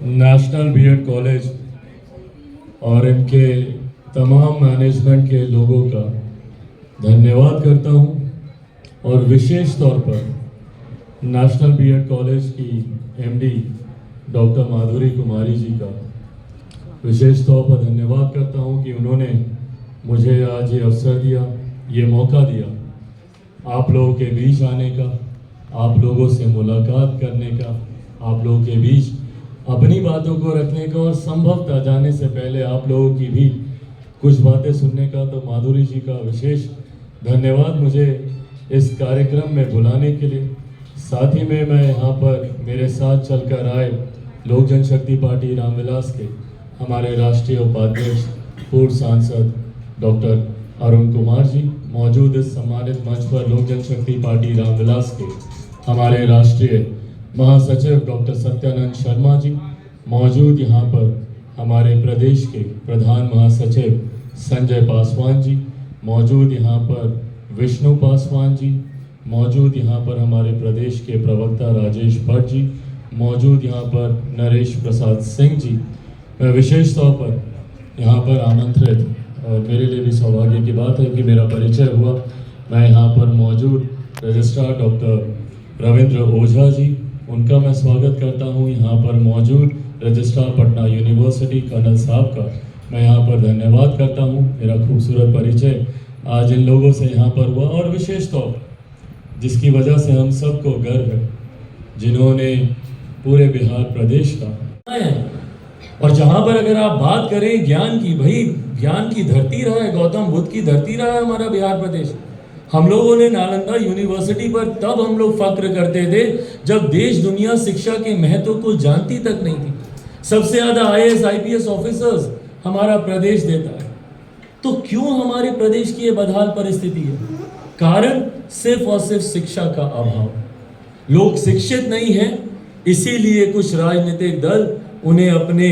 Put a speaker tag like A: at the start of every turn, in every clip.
A: National BEd college और इनके तमाम मैनेजमेंट के लोगों का धन्यवाद करता हूं और विशेष तौर पर नेशनल बीएड कॉलेज की एमडी डॉक्टर माधुरी कुमारी जी का विशेष तौर पर धन्यवाद करता हूं कि उन्होंने मुझे आज ये अवसर दिया, ये मौका दिया आप लोगों के बीच आने का, आप लोगों से मुलाकात करने का, आप लोगों के बीच अपनी बातों को रखने का और संभवतः जाने से पहले आप लोगों की भी कुछ बातें सुनने का। तो माधुरी जी का विशेष धन्यवाद मुझे इस कार्यक्रम में बुलाने के लिए। साथ ही में मैं यहाँ पर मेरे साथ चलकर आए लोक जनशक्ति पार्टी रामविलास के हमारे राष्ट्रीय उपाध्यक्ष पूर्व सांसद डॉक्टर अरुण कुमार जी, मौजूद इस सम्मानित मंच पर लोक जनशक्ति पार्टी रामविलास के हमारे राष्ट्रीय महासचिव डॉक्टर सत्यानंद शर्मा जी, मौजूद यहाँ पर हमारे प्रदेश के प्रधान महासचिव संजय पासवान जी, मौजूद यहाँ पर विष्णु पासवान जी, मौजूद यहाँ पर हमारे प्रदेश के प्रवक्ता राजेश भट्ट जी, मौजूद यहाँ पर नरेश प्रसाद सिंह जी। मैं विशेष तौर पर यहाँ पर आमंत्रित और मेरे लिए भी सौभाग्य की बात है कि मेरा परिचय हुआ। मैं यहाँ पर मौजूद रजिस्ट्रार डॉक्टर रविंद्र ओझा जी, उनका मैं स्वागत करता हूँ। यहाँ पर मौजूद रजिस्ट्रार पटना यूनिवर्सिटी कर्नल साहब का मैं यहाँ पर धन्यवाद करता हूँ। मेरा खूबसूरत परिचय आज इन लोगों से यहाँ पर हुआ और विशेष तौर जिसकी वजह से हम सबको गर्व है, जिन्होंने पूरे बिहार प्रदेश का है। और जहाँ पर अगर आप बात करें ज्ञान की, भाई ज्ञान की धरती रहा है, गौतम बुद्ध की धरती रहा है हमारा बिहार प्रदेश। हम लोगों ने नालंदा यूनिवर्सिटी पर तब हम लोग फक्र करते थे जब देश दुनिया शिक्षा के महत्व को जानती तक नहीं थी। सबसे ज्यादा आईएएस आईपीएस ऑफिसर्स हमारा प्रदेश देता है। तो क्यों हमारे प्रदेश की ये बदहाल परिस्थिति है? कारण सिर्फ और सिर्फ शिक्षा का अभाव। लोग शिक्षित नहीं हैं, इसीलिए कुछ राजनीतिक दल उन्हें अपने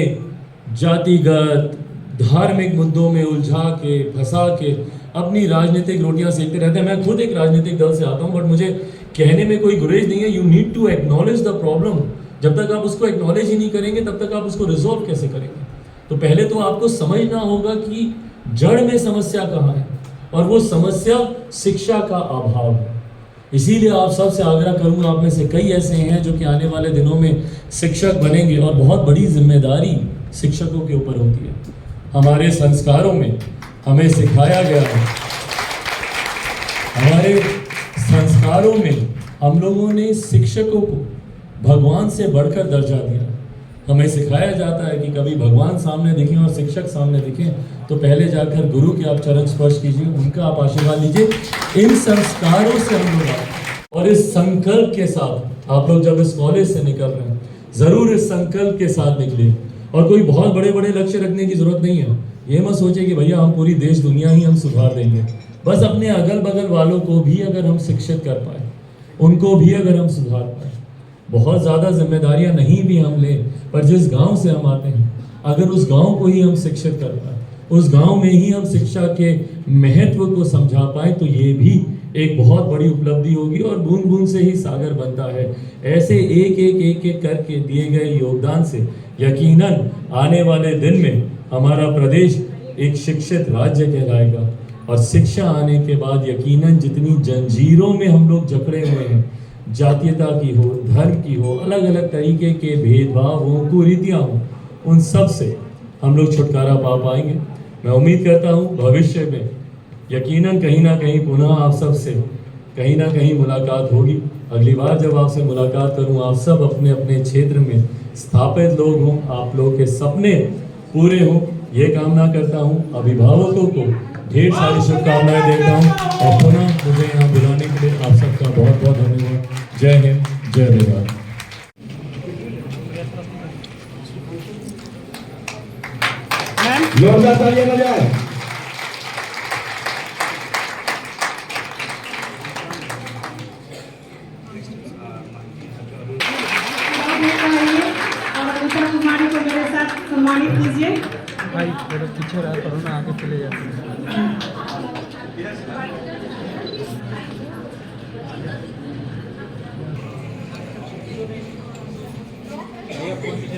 A: जातिगत धार्मिक मुद्दों में उलझा के फंसा के अपनी राजनीतिक रोटियां सेकते रहते हैं। मैं खुद एक राजनीतिक दल से आता हूं, बट मुझे कहने में कोई गुरेज नहीं है। You need to acknowledge the problem. जब तक आप उसको एक्नॉलेज ही नहीं करेंगे तब तक आप उसको रिजॉल्व कैसे करेंगे? तो पहले तो आपको समझना होगा कि जड़ में समस्या कहाँ है, और वो समस्या शिक्षा का अभाव है। इसीलिए आप सबसे आग्रह करूंगा, आप में से कई ऐसे हैं जो कि आने वाले दिनों में शिक्षक बनेंगे और बहुत बड़ी जिम्मेदारी शिक्षकों के ऊपर होती है। हमारे संस्कारों में हमें सिखाया गया है, हमारे संस्कारों में हम लोगों ने शिक्षकों को भगवान से बढ़कर दर्जा दिया। हमें सिखाया जाता है कि कभी भगवान सामने दिखें और शिक्षक सामने दिखें तो पहले जाकर गुरु के आप चरण स्पर्श कीजिए, उनका आप आशीर्वाद लीजिए। इन संस्कारों से हम लोग और इस संकल्प के साथ आप लोग जब इस कॉलेज से निकल रहे हैं, जरूर इस संकल्प के साथ निकले। और कोई बहुत बड़े बड़े लक्ष्य रखने की जरूरत नहीं है। ये मत सोचे कि भैया हम पूरी देश दुनिया ही हम सुधार देंगे। बस अपने अगल बगल वालों को भी अगर हम शिक्षित कर पाए, उनको भी अगर हम सुधार पाए, बहुत ज़्यादा जिम्मेदारियां नहीं भी हम लें, पर जिस गांव से हम आते हैं अगर उस गांव को ही हम शिक्षित कर पाए, उस गांव में ही हम शिक्षा के महत्व को समझा पाए, तो ये भी एक बहुत बड़ी उपलब्धि होगी। और बूंद बूंद से ही सागर बनता है। ऐसे एक करके दिए गए योगदान से यकीनन आने वाले दिन में हमारा प्रदेश एक शिक्षित राज्य कहलाएगा। और शिक्षा आने के बाद यकीनन जितनी जंजीरों में हम लोग जकड़े हुए हैं, जातीयता की हो, धर्म की हो, अलग अलग तरीके के भेदभाव हो, कुरीतियाँ हो, उन सब से हम लोग छुटकारा पा पाएंगे। मैं उम्मीद करता हूँ भविष्य में यकीनन कहीं ना कहीं पुनः आप सब से कहीं ना कहीं मुलाकात होगी। अगली बार जब आपसे मुलाकात करूँ, आप सब अपने अपने क्षेत्र में स्थापित लोग हों, आप लोग के सपने पूरे हों, ये कामना करता हूँ। अभिभावकों को ढेर सारी शुभकामनाएं देता हूँ और पुनः मुझे यहाँ बुलाने के लिए आप सबका बहुत बहुत धन्यवाद। जय हिंद, जय बिहार।
B: जोरदार तालियां बजाएं।
C: कुमारी को मेरे साथ सम्मानित कीजिए।
D: भाई थोड़ा पीछे रहा करो ना, आगे चले जाते हैं।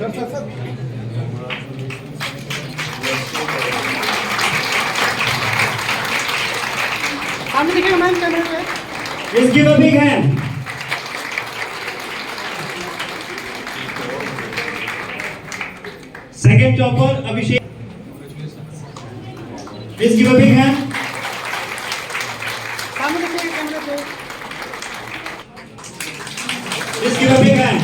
C: सामने देखिएगा मैम कैमरे पे।
B: Please give a big hand. Second topper, Abhishek. Please give a big hand.
C: सामने देखिएगा कैमरे पे।
B: Please give a big hand.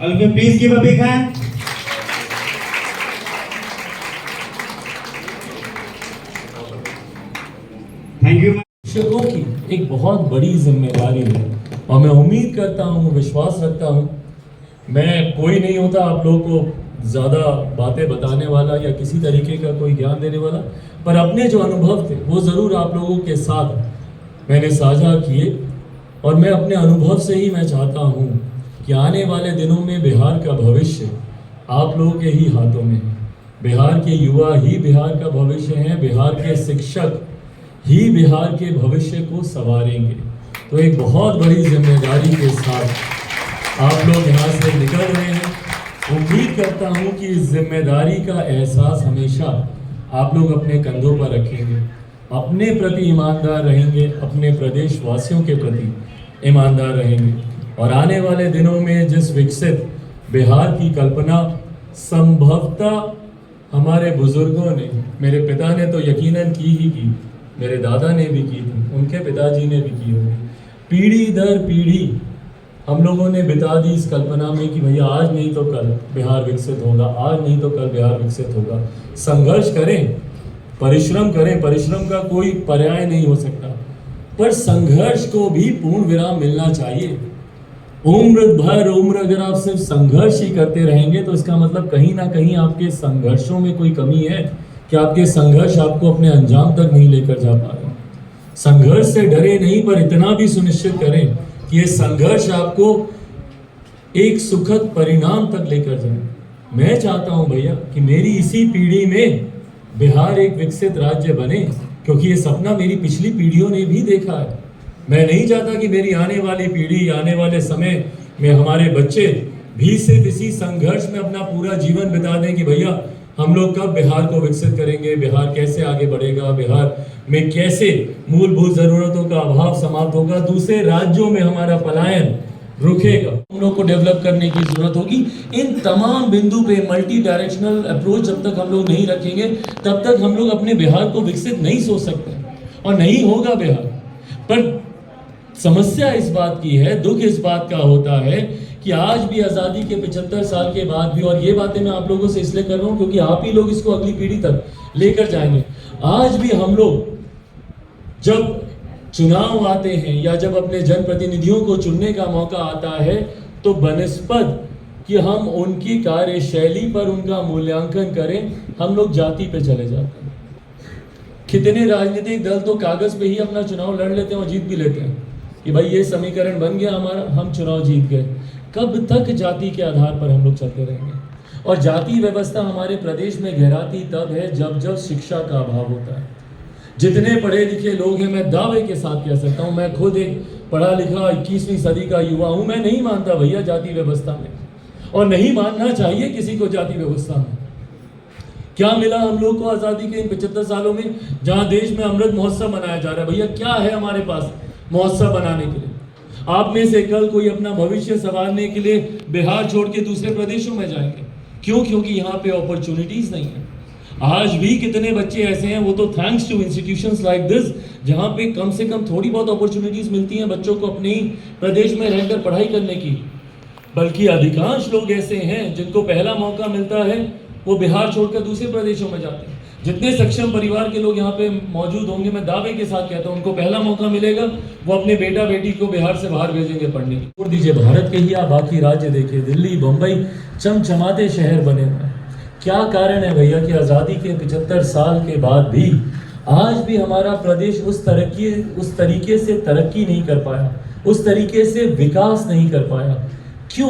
B: Alvin, please give a big hand. Thank you.
A: शिक्षकों की एक बहुत बड़ी जिम्मेदारी है और मैं उम्मीद करता हूँ, विश्वास रखता हूँ, मैं कोई नहीं होता आप लोगों को ज़्यादा बातें बताने वाला या किसी तरीके का कोई ज्ञान देने वाला, पर अपने जो अनुभव थे वो ज़रूर आप लोगों के साथ मैंने साझा किए और मैं अपने अनुभव से ही मैं चाहता हूँ कि आने वाले दिनों में बिहार का भविष्य आप लोगों के ही हाथों में है। बिहार के युवा ही बिहार का भविष्य हैं, बिहार के शिक्षक ही बिहार के भविष्य को संवारेंगे। तो एक बहुत बड़ी जिम्मेदारी के साथ आप लोग यहाँ से निकल रहे हैं। उम्मीद करता हूँ कि इस जिम्मेदारी का एहसास हमेशा आप लोग अपने कंधों पर रखेंगे, अपने प्रति ईमानदार रहेंगे, अपने प्रदेश वासियों के प्रति ईमानदार रहेंगे और आने वाले दिनों में जिस विकसित बिहार की कल्पना संभवतः हमारे बुजुर्गों ने, मेरे पिता ने तो यकीनन की ही की, मेरे दादा ने भी की थी, उनके पिताजी ने भी की होगी, पीढ़ी दर पीढ़ी हम लोगों ने बिता दी इस कल्पना में कि भैया आज नहीं तो कल बिहार विकसित होगा, आज नहीं तो कल बिहार विकसित होगा। संघर्ष करें, परिश्रम करें, परिश्रम का कोई पर्याय नहीं हो सकता, पर संघर्ष को भी पूर्ण विराम मिलना चाहिए। उम्र भर अगर आप सिर्फ संघर्ष ही करते रहेंगे तो इसका मतलब कहीं ना कहीं आपके संघर्षों में कोई कमी है कि आपके संघर्ष आपको अपने अंजाम तक नहीं लेकर जा पा रहे। संघर्ष से डरे नहीं, पर इतना भी सुनिश्चित करें कि ये संघर्ष आपको एक सुखद परिणाम तक लेकर जाए। मैं चाहता हूं भैया कि मेरी इसी पीढ़ी में बिहार एक विकसित राज्य बने, क्योंकि ये सपना मेरी पिछली पीढ़ियों ने भी देखा है। मैं नहीं चाहता कि मेरी आने वाली पीढ़ी, आने वाले समय में हमारे बच्चे भी सिर्फ इसी संघर्ष में अपना पूरा जीवन बिता दें कि भैया हम लोग कब बिहार को विकसित करेंगे, बिहार कैसे आगे बढ़ेगा, बिहार में कैसे मूलभूत जरूरतों का अभाव समाप्त होगा, दूसरे राज्यों में हमारा पलायन रुकेगा। हम लोग को डेवलप करने की जरूरत होगी। इन तमाम बिंदु पे मल्टी डायरेक्शनल अप्रोच जब तक हम लोग नहीं रखेंगे तब तक हम लोग अपने बिहार को विकसित नहीं सोच सकते और नहीं होगा बिहार। पर समस्या इस बात की है, दुख इस बात का होता है कि आज भी आज़ादी के 75 साल के बाद भी, और ये बातें मैं आप लोगों से इसलिए कर रहा हूँ क्योंकि आप ही लोग इसको अगली पीढ़ी तक लेकर जाएंगे। आज भी हम लोग जब चुनाव आते हैं या जब अपने जनप्रतिनिधियों को चुनने का मौका आता है तो बनिस्बत कि हम उनकी कार्यशैली पर उनका मूल्यांकन करें, हम लोग जाति पे चले जाते हैं। कितने राजनीतिक दल तो कागज पे ही अपना चुनाव लड़ लेते हैं और जीत भी लेते हैं कि भाई ये समीकरण बन गया हमारा, हम चुनाव जीत गए। कब तक जाति के आधार पर हम लोग चलते रहेंगे? और जाति व्यवस्था हमारे प्रदेश में गहराती तब है जब शिक्षा का अभाव होता है। जितने पढ़े लिखे लोग हैं, मैं दावे के साथ कह सकता हूँ, मैं खुद एक पढ़ा लिखा 21वीं सदी का युवा हूँ, मैं नहीं मानता भैया जाति व्यवस्था में, और नहीं मानना चाहिए किसी को जाति व्यवस्था में। क्या मिला हम लोग को आज़ादी के इन 75 सालों में, जहाँ देश में अमृत महोत्सव मनाया जा रहा है? भैया क्या है हमारे पास महोत्सव बनाने के लिए? आप में से कल कोई अपना भविष्य संवारने के लिए बिहार छोड़ के दूसरे प्रदेशों में जाएंगे। क्यों? क्योंकि यहाँ पे अपॉर्चुनिटीज नहीं है। आज भी कितने बच्चे ऐसे हैं, वो तो thanks to institutions like this, जहाँ पे कम से कम थोड़ी बहुत अपॉर्चुनिटीज मिलती हैं बच्चों को अपने ही प्रदेश में रहकर पढ़ाई करने की। बल्कि अधिकांश लोग ऐसे हैं जिनको पहला मौका मिलता है वो बिहार छोड़कर दूसरे प्रदेशों में जाते हैं। जितने सक्षम परिवार के लोग यहाँ पे मौजूद होंगे, मैं दावे के साथ कहता हूँ, उनको पहला मौका मिलेगा वो अपने बेटा बेटी को बिहार से बाहर भेजेंगे पढ़ने की। छोड़ दीजिए भारत के ही आप बाकी राज्य देखिए, दिल्ली बम्बई चमचमाते शहर बने हुए हैं। क्या कारण है भैया कि आज़ादी के 75 साल के बाद भी आज भी हमारा प्रदेश उस तरीके से तरक्की नहीं कर पाया, उस तरीके से विकास नहीं कर पाया? क्यों?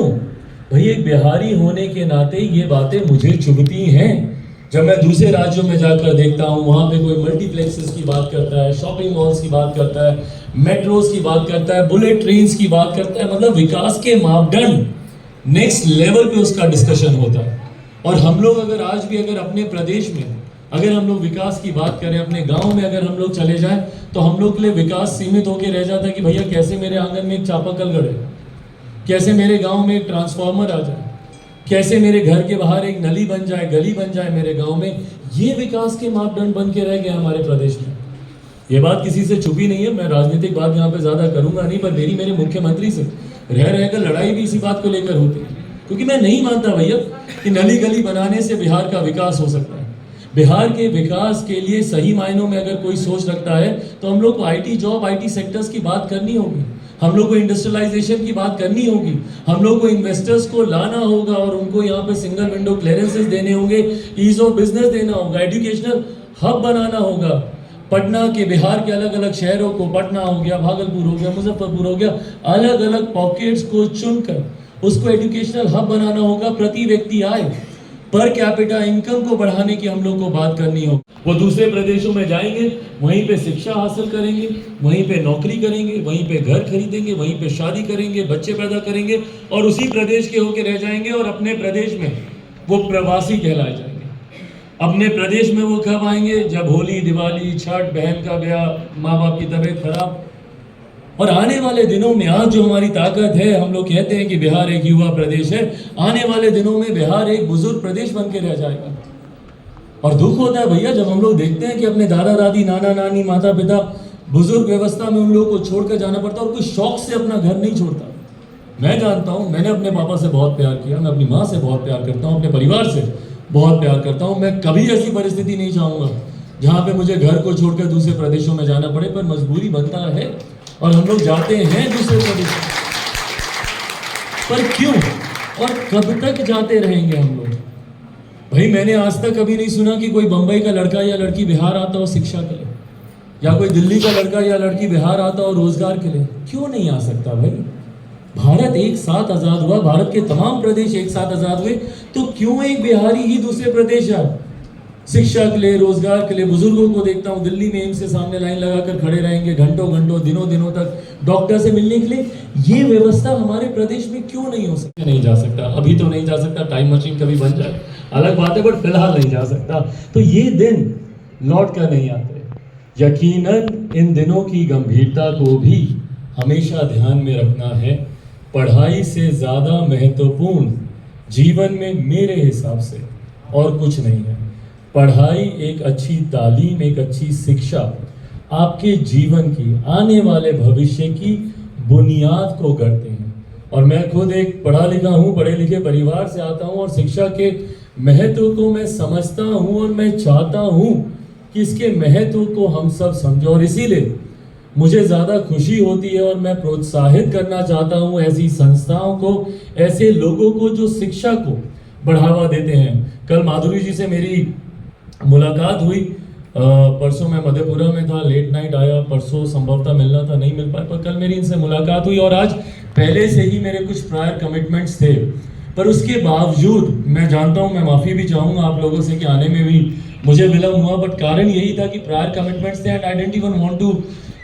A: भाई एक बिहारी होने के नाते ये बातें मुझे चुभती हैं। जब मैं दूसरे राज्यों में जाकर देखता हूँ, वहाँ पे कोई मल्टीप्लेक्सेस की बात करता है, शॉपिंग मॉल्स की बात करता है, मेट्रोस की बात करता है, बुलेट ट्रेन्स की बात करता है, मतलब विकास के मापदंड नेक्स्ट लेवल पे उसका डिस्कशन होता है। और हम लोग अगर आज भी अगर अपने प्रदेश में अगर हम लोग विकास की बात करें, अपने गांव में अगर हम लोग चले जाएं, तो हम लोग के लिए विकास सीमित होकर रह जाता है कि भैया कैसे मेरे आंगन में एक चापाकल गड़े, कैसे मेरे गांव में एक ट्रांसफार्मर आ जाए, कैसे मेरे घर के बाहर एक नली बन जाए, गली बन जाए मेरे गांव में। ये विकास के मापदंड बन के रह गए हमारे प्रदेश में। ये बात किसी से छुपी नहीं है, मैं राजनीतिक बात यहाँ पे ज्यादा करूंगा नहीं, पर मेरे मुख्यमंत्री से रह रहकर लड़ाई भी इसी बात को लेकर होती है, क्योंकि मैं नहीं मानता भैया कि नली गली बनाने से बिहार का विकास हो सकता है। बिहार के विकास के लिए सही मायनों में अगर कोई सोच रखता है तो हम लोग को आईटी जॉब, आईटी सेक्टर्स की बात करनी होगी, हम लोग को इंडस्ट्रियलाइजेशन की बात करनी होगी, हम लोग को इन्वेस्टर्स को लाना होगा और उनको यहाँ पे सिंगल विंडो क्लियरेंसेस देने होंगे, ईज ऑफ बिजनेस देना होगा, एजुकेशनल हब बनाना होगा। पटना के, बिहार के अलग अलग शहरों को, पटना हो गया, भागलपुर हो गया, मुजफ्फरपुर हो गया, अलग अलग पॉकेट्स को चुनकर उसको एजुकेशनल हब बनाना होगा। प्रति व्यक्ति आय, पर कैपिटा इनकम को बढ़ाने की हम लोग को बात करनी हो। वो दूसरे प्रदेशों में जाएंगे, वहीं पे शिक्षा हासिल करेंगे, वहीं पे नौकरी करेंगे, वहीं पे घर खरीदेंगे, वहीं पे शादी करेंगे, बच्चे पैदा करेंगे और उसी प्रदेश के होके रह जाएंगे और अपने प्रदेश में वो प्रवासी कहलाए जाएंगे। अपने प्रदेश में वो कब आएंगे? जब होली, दिवाली, छठ, बहन का ब्याह, माँ बाप की तबीयत खराब। और आने वाले दिनों में आज जो हमारी ताकत है, हम लोग कहते हैं कि बिहार एक युवा प्रदेश है, आने वाले दिनों में बिहार एक बुजुर्ग प्रदेश बन के रह जाएगा। और दुख होता है भैया जब हम लोग देखते हैं कि अपने दादा दादी, नाना नानी, माता पिता बुजुर्ग व्यवस्था में उन लोगों को छोड़कर जाना पड़ता है और कोई शौक से अपना घर नहीं छोड़ता। मैं जानता हूँ, मैंने अपने पापा से बहुत प्यार किया, मैं अपनी माँ से बहुत प्यार करता हूँ, अपने परिवार से बहुत प्यार करता हूँ। मैं कभी ऐसी परिस्थिति नहीं चाहूँगा जहाँ पे मुझे घर को छोड़कर दूसरे प्रदेशों में जाना पड़े, पर मजबूरी बनता है और हम लोग जाते हैं दूसरे प्रदेश। पर क्यों और कब तक जाते रहेंगे हम लोग? भाई मैंने आज तक कभी नहीं सुना कि कोई बंबई का लड़का या लड़की बिहार आता हो शिक्षा के लिए, या कोई दिल्ली का लड़का या लड़की बिहार आता हो रोजगार के लिए। क्यों नहीं आ सकता भाई? भारत एक साथ आजाद हुआ, भारत के तमाम प्रदेश एक साथ आजाद हुए, तो क्यों एक बिहारी ही दूसरे प्रदेश जाए शिक्षा के लिए, रोजगार के लिए? बुजुर्गों को देखता हूँ दिल्ली में एम्स से सामने लाइन लगाकर खड़े रहेंगे घंटों घंटों, दिनों दिनों तक डॉक्टर से मिलने के लिए। ये व्यवस्था हमारे प्रदेश में क्यों नहीं हो सकती? नहीं जा सकता, अभी तो नहीं जा सकता, टाइम मशीन कभी बन जाए अलग बात है, बट फिलहाल नहीं जा सकता। तो ये दिन लौट कर नहीं आते। यकीनन इन दिनों की गंभीरता को भी हमेशा ध्यान में रखना है। पढ़ाई से ज्यादा महत्वपूर्ण जीवन में मेरे हिसाब से और कुछ नहीं है। पढ़ाई, एक अच्छी तालीम, एक अच्छी शिक्षा आपके जीवन की, आने वाले भविष्य की बुनियाद को गढ़ते हैं। और मैं खुद एक पढ़ा लिखा हूँ, पढ़े लिखे परिवार से आता हूँ और शिक्षा के महत्व को मैं समझता हूँ और मैं चाहता हूँ कि इसके महत्व को हम सब समझें। और इसीलिए मुझे ज़्यादा खुशी होती है और मैं प्रोत्साहित करना चाहता हूँ ऐसी संस्थाओं को, ऐसे लोगों को जो शिक्षा को बढ़ावा देते हैं। कल माधुरी जी से मेरी मुलाकात हुई, परसों मैं मधेपुरा में था, लेट नाइट आया, परसों संभवतः मिलना था, नहीं मिल पाया, पर कल मेरी इनसे मुलाकात हुई। और आज पहले से ही मेरे कुछ प्रायर कमिटमेंट्स थे, पर उसके बावजूद मैं जानता हूँ, मैं माफ़ी भी चाहूँगा आप लोगों से कि आने में भी मुझे विलम्ब हुआ, बट कारण यही था कि प्रायर कमिटमेंट्स थे and I didn't even want to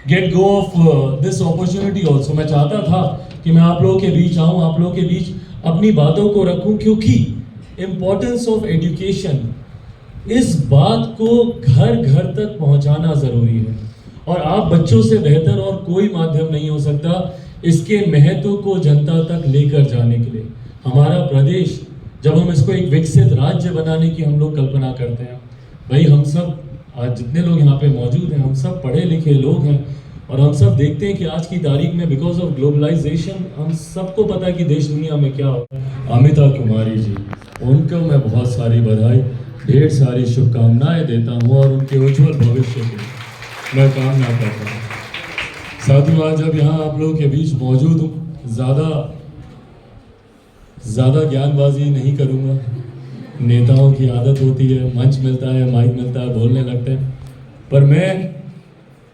A: get go of this opportunity also. मैं चाहता था कि मैं आप लोगों के बीच आऊँ, आप लोगों के बीच अपनी बातों को रखूँ, क्योंकि इम्पोर्टेंस ऑफ एजुकेशन, इस बात को घर घर तक पहुंचाना जरूरी है। और आप बच्चों से बेहतर और कोई माध्यम नहीं हो सकता इसके महत्व को जनता तक लेकर जाने के लिए। हमारा प्रदेश, जब हम इसको एक विकसित राज्य बनाने की हम लोग कल्पना करते हैं, भाई हम सब आज जितने लोग यहाँ पे मौजूद हैं, हम सब पढ़े लिखे लोग हैं और हम सब देखते हैं कि आज की तारीख में बिकॉज ऑफ ग्लोबलाइजेशन हम सबको पता है कि देश दुनिया में क्या होता है। अमिता कुमारी जी, उनको मैं बहुत सारी बधाई, ढेर सारी शुभकामनाएं देता हूँ और उनके उज्जवल भविष्य की मैं कामना करता हूँ। साथियों, आज जब यहाँ आप लोगों के बीच मौजूद हूँ, ज़्यादा ज्ञानबाजी नहीं करूँगा। नेताओं की आदत होती है, मंच मिलता है, माइक मिलता है, बोलने लगते हैं, पर मैं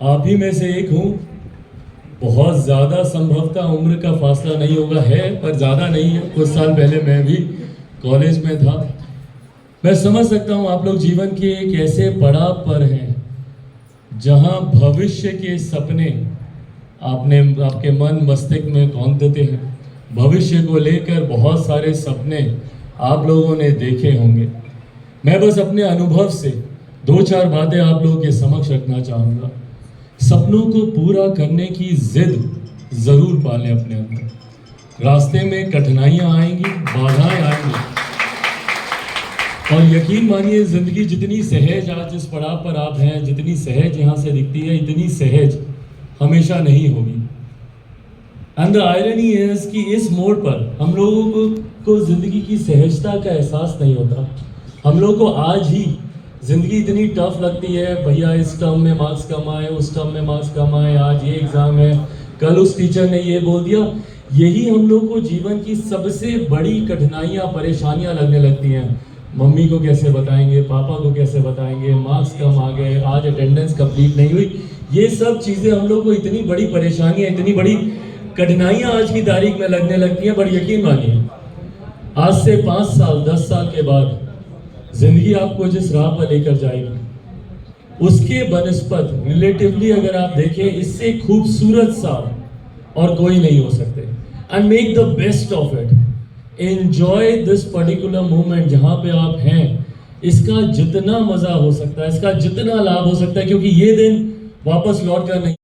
A: आप ही में से एक हूँ। बहुत ज़्यादा संभवतः उम्र का फासला नहीं होगा, है पर ज़्यादा नहीं है। कुछ साल पहले मैं भी कॉलेज में था मैं समझ सकता हूं आप लोग जीवन के एक ऐसे पड़ाव पर हैं जहां भविष्य के सपने आपके मन मस्तिष्क में कौंधते हैं। भविष्य को लेकर बहुत सारे सपने आप लोगों ने देखे होंगे। मैं बस अपने अनुभव से 2-4 बातें आप लोगों के समक्ष रखना चाहूँगा। सपनों को पूरा करने की जिद ज़रूर पालें अपने अंदर। रास्ते में कठिनाइयाँ आएंगी, बाधाएं आएंगी, और यकीन मानिए ज़िंदगी जितनी सहज आज जिस पड़ाव पर आप हैं, जितनी सहज यहाँ से दिखती है, इतनी सहज हमेशा नहीं होगी। एंड द आयरनी इज कि इस मोड़ पर हम लोगों को ज़िंदगी की सहजता का एहसास नहीं होता। हम लोग को आज ही ज़िंदगी इतनी टफ लगती है, भैया इस टर्म में मार्क्स कम आए, उस टर्म में मार्क्स कम आए, आज ये एग्ज़ाम है, कल उस टीचर ने ये बोल दिया। यही हम लोग को जीवन की सबसे बड़ी कठिनाइयाँ, परेशानियाँ लगने लगती हैं। मम्मी को कैसे बताएंगे, पापा को कैसे बताएंगे, मार्क्स कम आ गए, आज अटेंडेंस कंप्लीट नहीं हुई। ये सब चीज़ें हम लोग को इतनी बड़ी परेशानियाँ, इतनी बड़ी कठिनाइयाँ आज की तारीख में लगने लगती हैं। पर यकीन मानिए आज से 5 साल 10 साल के बाद जिंदगी आपको जिस राह पर लेकर जाएगी उसके बनस्पत रिलेटिवली अगर आप देखें इससे खूबसूरत सा और कोई नहीं हो सकते। And make the best of it, enjoy this particular moment जहाँ पे आप हैं। इसका जितना मजा हो सकता है, इसका जितना लाभ हो सकता है, क्योंकि ये दिन वापस लौट कर नहीं